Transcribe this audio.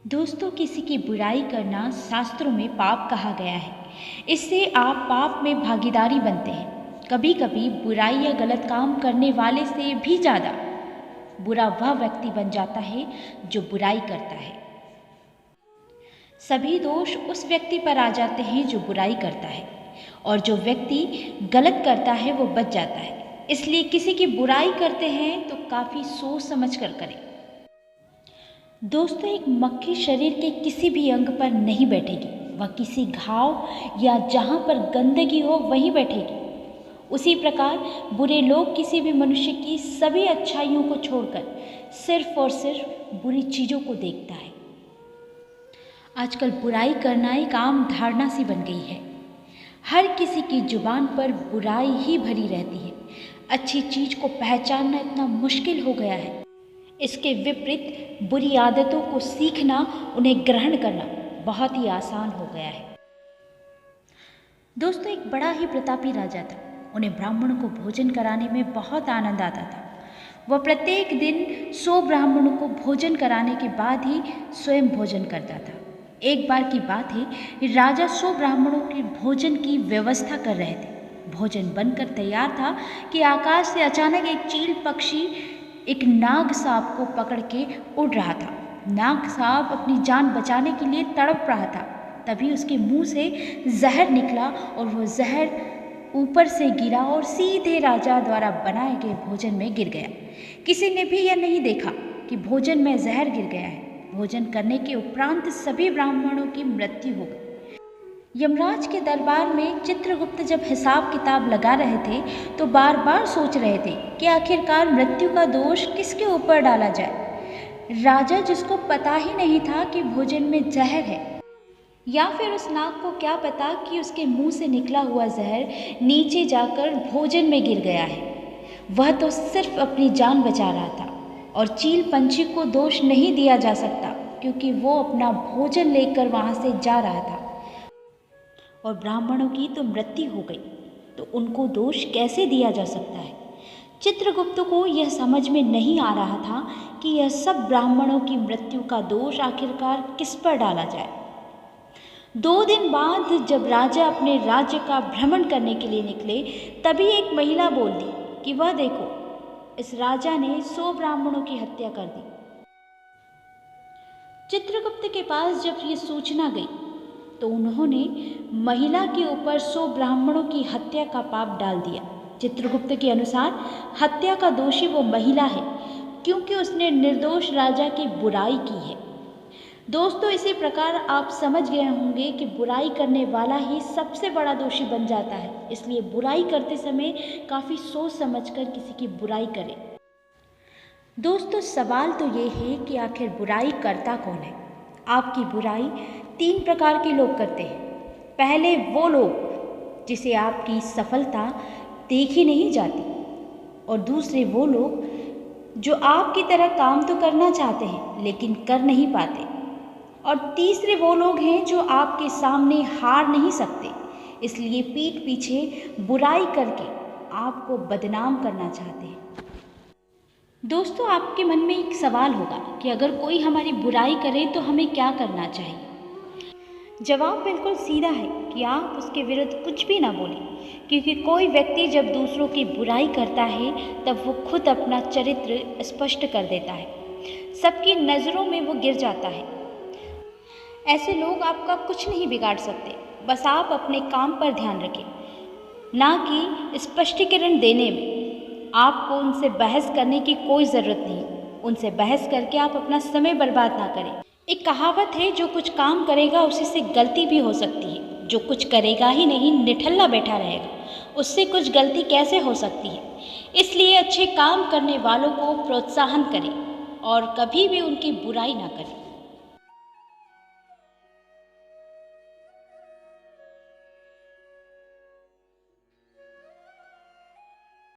दोस्तों, किसी की बुराई करना शास्त्रों में पाप कहा गया है। इससे आप पाप में भागीदारी बनते हैं। कभी कभी बुराई या गलत काम करने वाले से भी ज़्यादा बुरा वह व्यक्ति बन जाता है जो बुराई करता है। सभी दोष उस व्यक्ति पर आ जाते हैं जो बुराई करता है, और जो व्यक्ति गलत करता है वो बच जाता है। इसलिए किसी की बुराई करते हैं तो काफ़ी सोच समझ कर करें। दोस्तों, एक मक्खी शरीर के किसी भी अंग पर नहीं बैठेगी, वह किसी घाव या जहाँ पर गंदगी हो वहीं बैठेगी। उसी प्रकार बुरे लोग किसी भी मनुष्य की सभी अच्छाइयों को छोड़कर सिर्फ और सिर्फ बुरी चीज़ों को देखता है। आजकल बुराई करना एक आम धारणा सी बन गई है। हर किसी की जुबान पर बुराई ही भरी रहती है। अच्छी चीज़ को पहचानना इतना मुश्किल हो गया है। इसके विपरीत बुरी आदतों को सीखना, उन्हें ग्रहण करना बहुत ही आसान हो गया है। दोस्तों, एक बड़ा ही प्रतापी राजा था। उन्हें ब्राह्मणों को भोजन कराने में बहुत आनंद आता था। वह प्रत्येक दिन 100 ब्राह्मणों को भोजन कराने के बाद ही स्वयं भोजन करता था। एक बार की बात है, राजा 100 ब्राह्मणों के भोजन की व्यवस्था कर रहे थे। भोजन बनकर तैयार था कि आकाश से अचानक एक चील पक्षी एक नाग सांप को पकड़ के उड़ रहा था। नाग सांप अपनी जान बचाने के लिए तड़प रहा था। तभी उसके मुंह से जहर निकला और वह जहर ऊपर से गिरा और सीधे राजा द्वारा बनाए गए भोजन में गिर गया। किसी ने भी यह नहीं देखा कि भोजन में जहर गिर गया है। भोजन करने के उपरांत सभी ब्राह्मणों की मृत्यु हो गई। यमराज के दरबार में चित्रगुप्त जब हिसाब किताब लगा रहे थे तो बार बार सोच रहे थे कि आखिरकार मृत्यु का दोष किसके ऊपर डाला जाए। राजा, जिसको पता ही नहीं था कि भोजन में जहर है, या फिर उस नाग को क्या पता कि उसके मुंह से निकला हुआ जहर नीचे जाकर भोजन में गिर गया है। वह तो सिर्फ अपनी जान बचा रहा था, और चील पंछी को दोष नहीं दिया जा सकता क्योंकि वो अपना भोजन लेकर वहाँ से जा रहा था। और ब्राह्मणों की तो मृत्यु हो गई, तो उनको दोष कैसे दिया जा सकता है। चित्रगुप्त को यह समझ में नहीं आ रहा था कि यह सब ब्राह्मणों की मृत्यु का दोष आखिरकार किस पर डाला जाए। 2 दिन बाद जब राजा अपने राज्य का भ्रमण करने के लिए निकले, तभी एक महिला बोल दी कि वह देखो, इस राजा ने 100 ब्राह्मणों की हत्या कर दी। चित्रगुप्त के पास जब ये सूचना गई तो उन्होंने महिला के ऊपर 100 ब्राह्मणों की हत्या का पाप डाल दिया। चित्रगुप्त के अनुसार हत्या का दोषी वो महिला है, क्योंकि उसने निर्दोष राजा की बुराई की है। दोस्तों, इसी प्रकार आप समझ गए होंगे कि बुराई करने वाला ही सबसे बड़ा दोषी बन जाता है। इसलिए बुराई करते समय काफ़ी सोच समझकर किसी की बुराई करें। दोस्तों, सवाल तो ये है कि आखिर बुराई करता कौन है। आपकी बुराई 3 प्रकार के लोग करते हैं। पहले वो लोग जिसे आपकी सफलता देखी नहीं जाती, और दूसरे वो लोग जो आपकी तरह काम तो करना चाहते हैं लेकिन कर नहीं पाते, और तीसरे वो लोग हैं जो आपके सामने हार नहीं सकते, इसलिए पीठ पीछे बुराई करके आपको बदनाम करना चाहते हैं। दोस्तों, आपके मन में एक सवाल होगा कि अगर कोई हमारी बुराई करे तो हमें क्या करना चाहिए। जवाब बिल्कुल सीधा है कि आप उसके विरुद्ध कुछ भी ना बोलें, क्योंकि कोई व्यक्ति जब दूसरों की बुराई करता है तब वो खुद अपना चरित्र स्पष्ट कर देता है। सबकी नज़रों में वो गिर जाता है। ऐसे लोग आपका कुछ नहीं बिगाड़ सकते। बस आप अपने काम पर ध्यान रखें, ना कि स्पष्टीकरण देने में। आपको उनसे बहस करने की कोई ज़रूरत नहीं। उनसे बहस करके आप अपना समय बर्बाद ना करें। एक कहावत है, जो कुछ काम करेगा उसी से गलती भी हो सकती है। जो कुछ करेगा ही नहीं, निठल्ला बैठा रहेगा, उससे कुछ गलती कैसे हो सकती है। इसलिए अच्छे काम करने वालों को प्रोत्साहन करें और कभी भी उनकी बुराई ना करें।